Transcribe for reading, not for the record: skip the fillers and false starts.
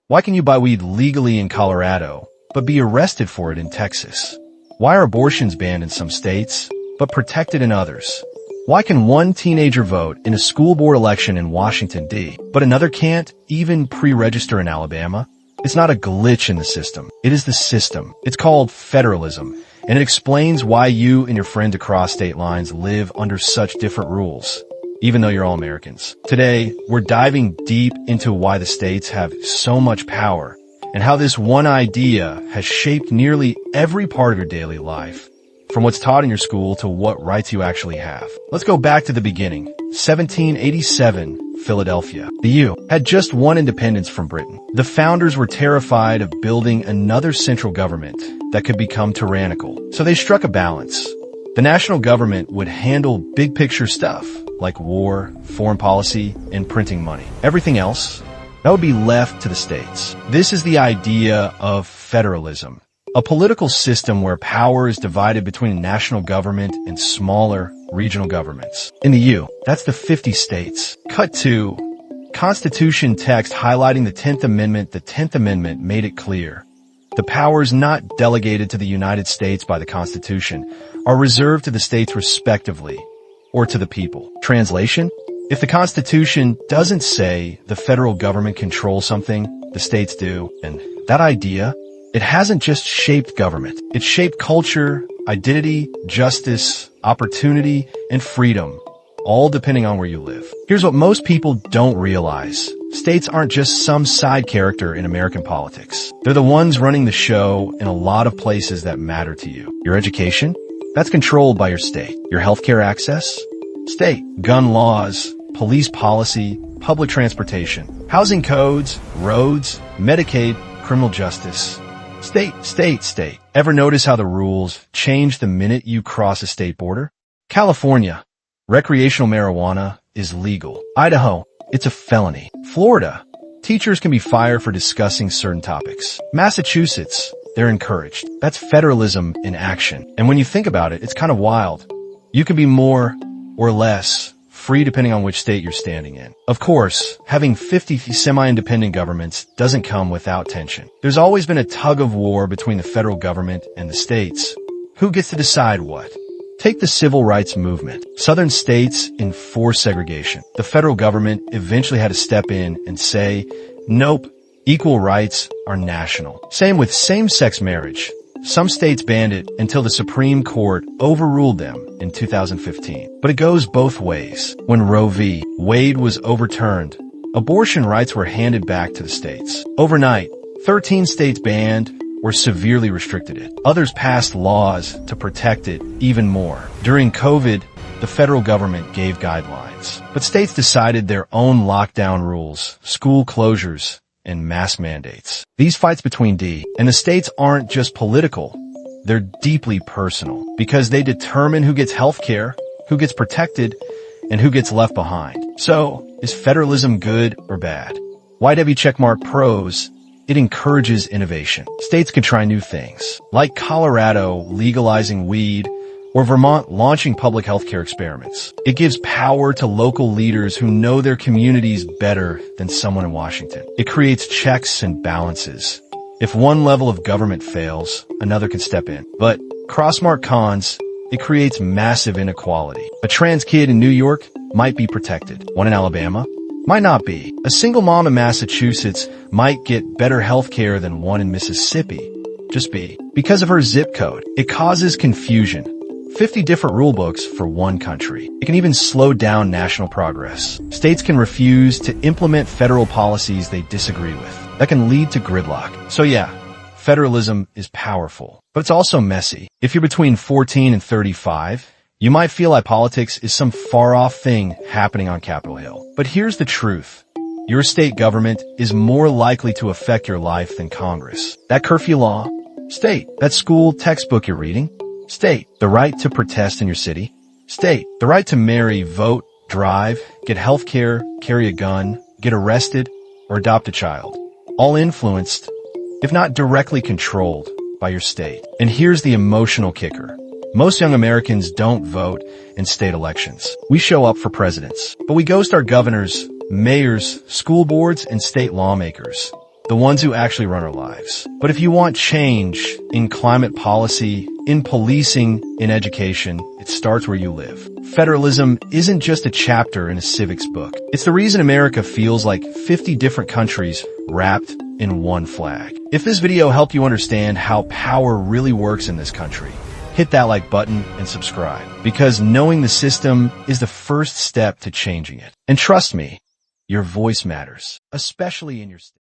Why can you buy weed legally in Colorado, but be arrested for it in Texas? Why are abortions banned in some states, but protected in others? Why can one teenager vote in a school board election in Washington, D., but another can't even pre-register in Alabama? It's not a glitch in the system. It is the system. It's called federalism, and it explains why you and your friends across state lines live under such different rules, even though you're all Americans. Today, we're diving deep into why the states have so much power and how this one idea has shaped nearly every part of your daily life, from what's taught in your school to what rights you actually have. Let's go back to the beginning. 1787, Philadelphia. The U had just won independence from Britain. The founders were terrified of building another central government that could become tyrannical, so they struck a balance. The national government would handle big picture stuff like war, foreign policy, and printing money. Everything else, that would be left to the states. This is the idea of federalism, a political system where power is divided between a national government and smaller regional governments. In the U, that's the 50 states. Cut to Constitution text highlighting the 10th Amendment. The 10th Amendment made it clear the powers not delegated to the United States by the Constitution are reserved to the states respectively, or to the people. Translation? If the Constitution doesn't say the federal government controls something, the states do. And that idea, it hasn't just shaped government. It's shaped culture, identity, justice, opportunity, and freedom, all depending on where you live. Here's what most people don't realize. States aren't just some side character in American politics. They're the ones running the show in a lot of places that matter to you. Your education? That's controlled by your state. Your healthcare access? State. Gun laws, police policy, public transportation, housing codes, roads, Medicaid, criminal justice. State, state, state. Ever notice how the rules change the minute you cross a state border? California, recreational marijuana is legal. Idaho, it's a felony. Florida, teachers can be fired for discussing certain topics. Massachusetts, they're encouraged. That's federalism in action. And when you think about it, it's kind of wild. You can be more or less free depending on which state you're standing in. Of course, having 50 semi-independent governments doesn't come without tension. There's always been a tug of war between the federal government and the states. Who gets to decide what? Take the civil rights movement. Southern states enforced segregation. The federal government eventually had to step in and say, nope, equal rights are national. Same with same-sex marriage. Some states banned it until the Supreme Court overruled them in 2015. But it goes both ways. When Roe v. Wade was overturned, abortion rights were handed back to the states. Overnight, 13 states banned or severely restricted it. Others passed laws to protect it even more. During COVID, the federal government gave guidelines, but states decided their own lockdown rules, school closures, and mask mandates. These fights between D and the states aren't just political. They're deeply personal because they determine who gets health care, who gets protected, and who gets left behind. So, is federalism good or bad? YW checkmark pros. It encourages innovation. States can try new things, like Colorado legalizing weed or Vermont launching public healthcare experiments. It gives power to local leaders who know their communities better than someone in Washington. It creates checks and balances. If one level of government fails, another can step in. But crossmark cons, it creates massive inequality. A trans kid in New York might be protected. One in Alabama might not be. A single mom in Massachusetts might get better health care than one in Mississippi. Just be. Because of her zip code, it causes confusion. 50 different rule books for one country. It can even slow down national progress. States can refuse to implement federal policies they disagree with. That can lead to gridlock. So yeah, federalism is powerful, but it's also messy. If you're between 14 and 35, you might feel like politics is some far-off thing happening on Capitol Hill. But here's the truth. Your state government is more likely to affect your life than Congress. That curfew law? State. That school textbook you're reading? State. The right to protest in your city? State. The right to marry, vote, drive, get health care, carry a gun, get arrested, or adopt a child. All influenced, if not directly controlled, by your state. And here's the emotional kicker. Most young Americans don't vote in state elections. We show up for presidents, but we ghost our governors, mayors, school boards, and state lawmakers. the ones who actually run our lives. But if you want change in climate policy, in policing, in education, it starts where you live. Federalism isn't just a chapter in a civics book. It's the reason America feels like 50 different countries wrapped in one flag. If this video helped you understand how power really works in this country, hit that like button and subscribe, because knowing the system is the first step to changing it. And trust me, your voice matters, especially in your state.